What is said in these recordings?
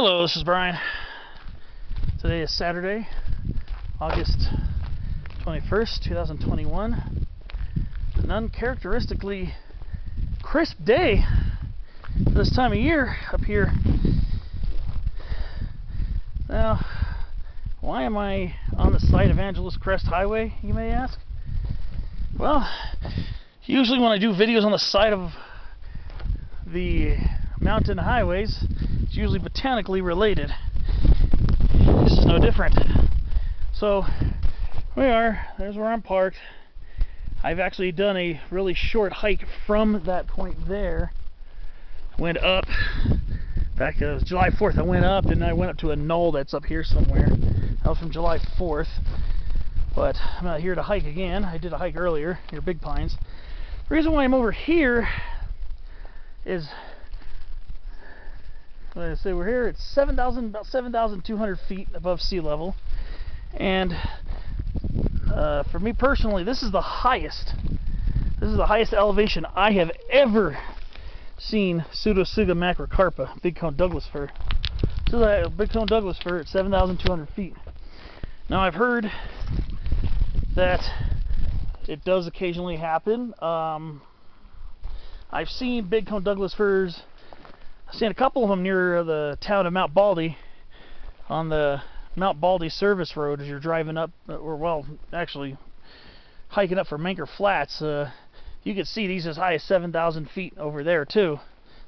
Hello, this is Brian. Today is Saturday, August 21st, 2021. An uncharacteristically crisp day for this time of year up here. Now, why am I on the side of Angeles Crest Highway, you may ask? Well, usually when I do videos on the side of the mountain highways, it's usually botanically related. This is no different. So we are, there's where I'm parked. I've actually done a really short hike from that point there. Went up, back it was July 4th I went up, and I went up to a knoll that's up here somewhere. That was from July 4th. But I'm not here to hike again. I did a hike earlier near Big Pines. The reason why I'm over here is, like I say, we're here at about 7,200 feet above sea level, and for me personally, this is the highest elevation I have ever seen Pseudotsuga macrocarpa, Bigcone Douglas-Fir. This is a Bigcone Douglas-Fir at 7,200 feet. Now, I've heard that it does occasionally happen. I've seen Bigcone Douglas-Firs. I've seen a couple of them near the town of Mount Baldy, on the Mount Baldy service road as you're driving up, or well, actually hiking up for Manker Flats. You can see these as high as 7,000 feet over there too.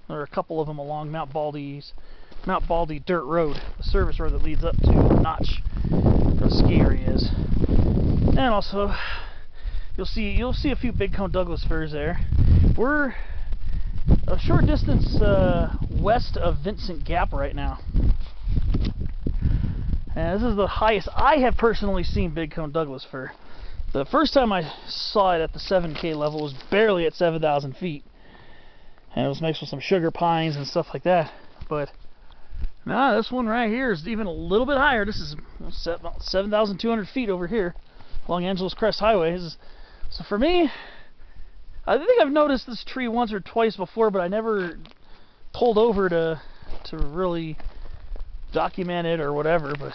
There are a couple of them along Mount Baldy Dirt Road, the service road that leads up to Notch, where the ski area is. And also, you'll see a few Bigcone Douglas-Firs there. We're a short distance west of Vincent Gap right now. And this is the highest I have personally seen Bigcone Douglas-Fir. The first time I saw it at the 7K level was barely at 7,000 feet. And it was mixed with some sugar pines and stuff like that. But nah, this one right here is even a little bit higher. This is about 7,200 feet over here along Angeles Crest Highway. So for me, I think I've noticed this tree once or twice before, but I never pulled over to really document it or whatever. But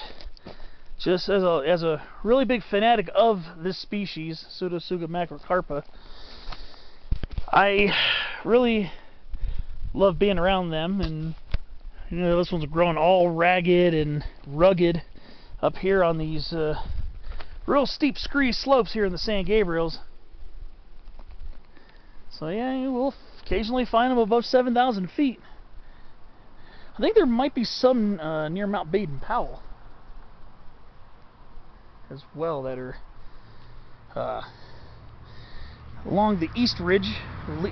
just as a really big fanatic of this species, Pseudotsuga macrocarpa, I really love being around them. And you know, this one's growing all ragged and rugged up here on these real steep scree slopes here in the San Gabriels. So yeah, you will occasionally find them above 7,000 feet. I think there might be some near Mount Baden-Powell as well that are along the east ridge,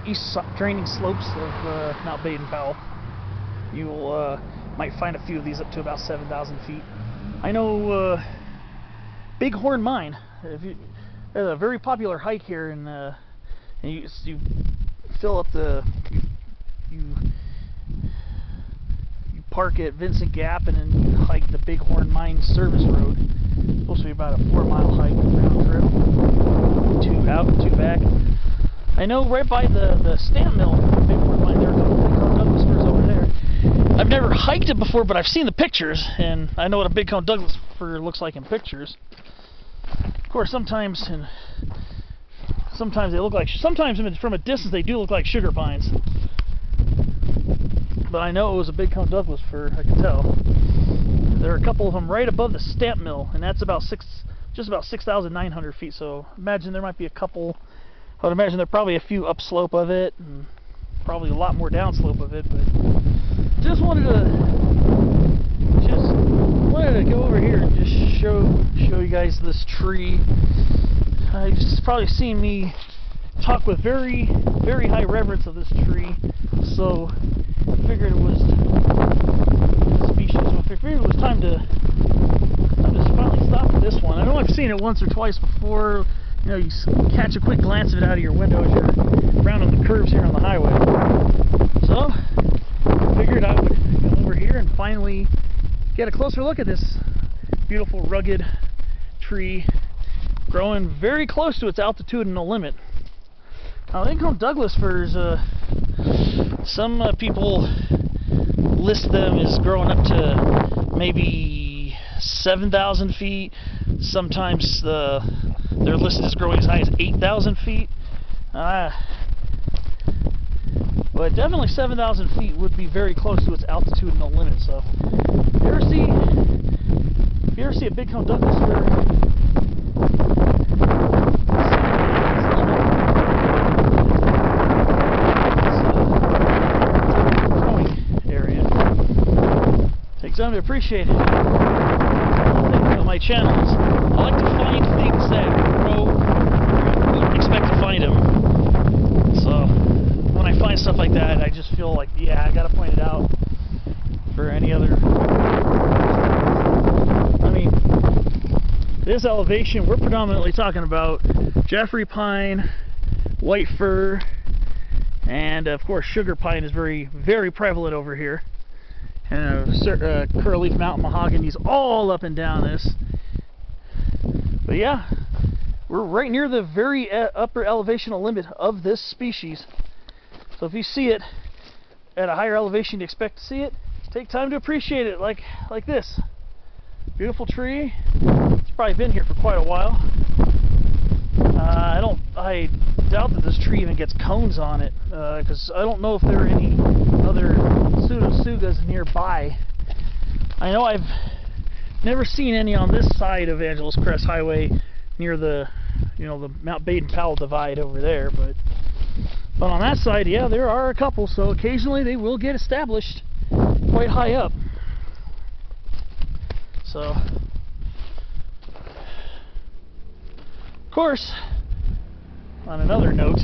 east draining slopes of Mount Baden-Powell. You will might find a few of these up to about 7,000 feet. I know Bighorn Mine. There's a very popular hike here, and you fill up you park at Vincent Gap, and then you hike the Bighorn Mine service road. It's supposed to be about a 4-mile hike round trip, 2 out and 2 back. I know right by the stamp mill, Bighorn Mine, there are a couple of Bigcone Douglas-Firs over there. I've never hiked it before, but I've seen the pictures, and I know what a Bigcone Douglas-Fir looks like in pictures. Of course, sometimes they look like, sometimes from a distance they do look like sugar pines. But I know it was a Bigcone Douglas-Fir, I can tell. There are a couple of them right above the stamp mill, and that's about just about 6,900 feet. So imagine there might be a couple. I would imagine there are probably a few upslope of it, and probably a lot more downslope of it. But just wanted to go over here and just show you guys this tree. You've just probably seen me talk with very, very high reverence of this tree, so I figured it was a species. So I figured it was time to finally stop at this one. I know I've seen it once or twice before. You know, you catch a quick glance of it out of your window as you're rounding the curves here on the highway. So I figured I would come over here and finally get a closer look at this beautiful rugged tree growing very close to its altitudinal limit. Now, Bigcone Douglas-Firs, some people list them as growing up to maybe 7,000 feet. Sometimes they're listed as growing as high as 8,000 feet. But definitely 7,000 feet would be very close to its altitudinal limit. So if you ever see a Bigcone Douglas-Fir growing area, take time to appreciate it. My channels, I like to find things that grow where you wouldn't expect to find them. So when I find stuff like that, I just feel like, yeah, I gotta point it out for any other. I mean, this elevation, we're predominantly talking about Jeffrey pine, white fir, and of course sugar pine is very, very prevalent over here. And curly-leaf mountain mahogany's all up and down this. But yeah, we're right near the very upper elevational limit of this species. So if you see it at a higher elevation you expect to see it, take time to appreciate it like this. Beautiful tree. It's probably been here for quite a while. I doubt that this tree even gets cones on it, because I don't know if there are any other Pseudotsugas nearby. I know I've never seen any on this side of Angeles Crest Highway near the, the Mount Baden-Powell divide over there, but on that side, yeah, there are a couple, so occasionally they will get established quite high up. So, of course, on another note,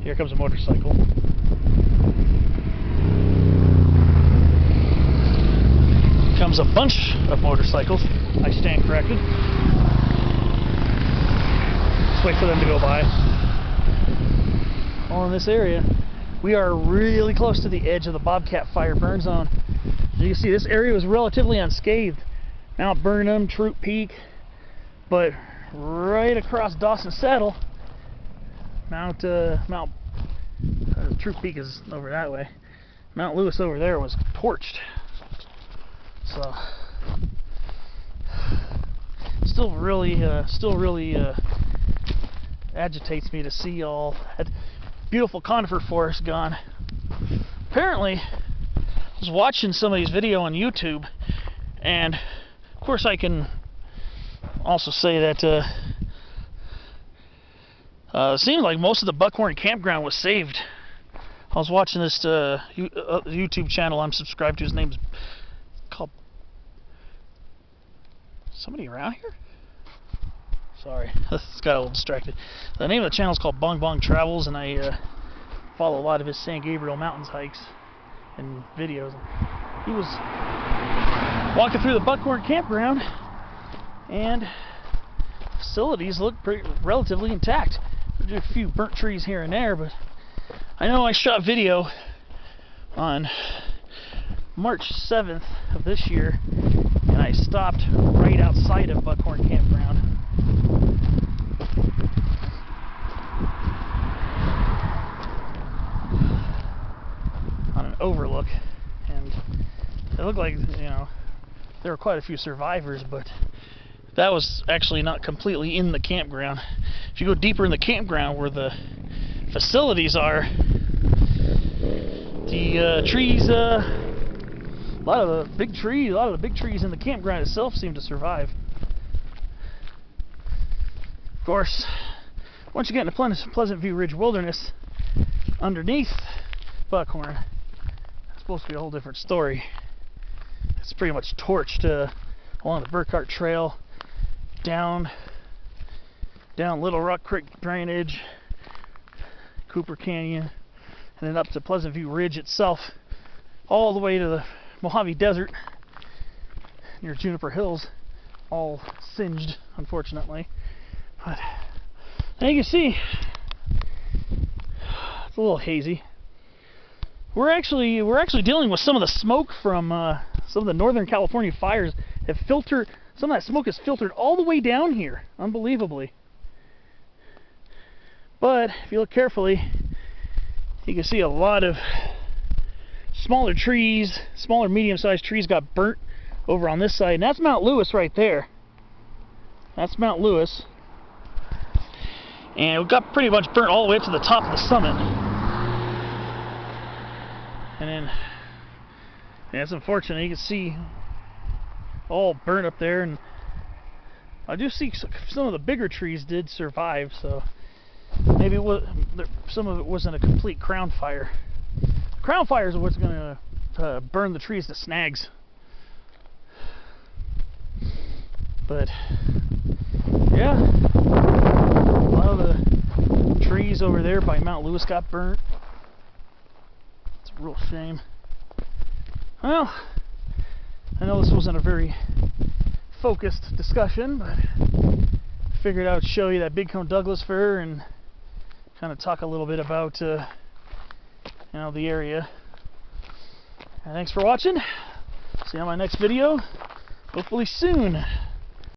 here comes a motorcycle. Comes a bunch of motorcycles. I stand corrected. Let's wait for them to go by. All in this area, we are really close to the edge of the Bobcat fire burn zone. As you can see, this area was relatively unscathed. Mount Burnham, Troop Peak, but right across Dawson Saddle, Troop Peak is over that way. Mount Lewis over there was torched. So, still really agitates me to see all that beautiful conifer forest gone. Apparently, I was watching somebody's video on YouTube, and of course I can also say that it seems like most of the buckhorn campground was saved. I was watching this YouTube channel I'm subscribed to. His name's called... Somebody around here? Sorry, this got a little distracted. The name of the channel is called Bong Bong Travels, and I follow a lot of his San Gabriel Mountains hikes and videos. He was walking through the buckhorn campground, and facilities look relatively intact. There's a few burnt trees here and there, but I know I shot video on March 7th of this year, and I stopped right outside of Buckhorn Campground. On an overlook, and it looked like, there were quite a few survivors, but that was actually not completely in the campground. If you go deeper in the campground where the facilities are, the trees, a lot of the big trees in the campground itself seem to survive. Of course, once you get into Pleasant View Ridge Wilderness, underneath Buckhorn, it's supposed to be a whole different story. It's pretty much torched along the Burkhart Trail, down Little Rock Creek drainage, Cooper Canyon, and then up to Pleasant View Ridge itself, all the way to the Mojave Desert near Juniper Hills, all singed, unfortunately. But as you can see, it's a little hazy. We're actually dealing with some of the smoke from some of the Northern California fires have filtered. Some of that smoke is filtered all the way down here, unbelievably. But if you look carefully, you can see a lot of smaller trees, smaller medium-sized trees got burnt over on this side, and that's Mount Lewis right there. That's Mount Lewis. And it got pretty much burnt all the way up to the top of the summit. And then, yeah, it's unfortunate. You can see all burnt up there, and I do see some of the bigger trees did survive, so maybe it was, some of it wasn't a complete crown fire. Crown fires are what's going to burn the trees to snags. But yeah, a lot of the trees over there by Mount Lewis got burnt. It's a real shame. Well, I know this wasn't a very focused discussion, but I figured I would show you that Bigcone Douglas-Fir and kind of talk a little bit about the area. And thanks for watching. See you on my next video, hopefully soon.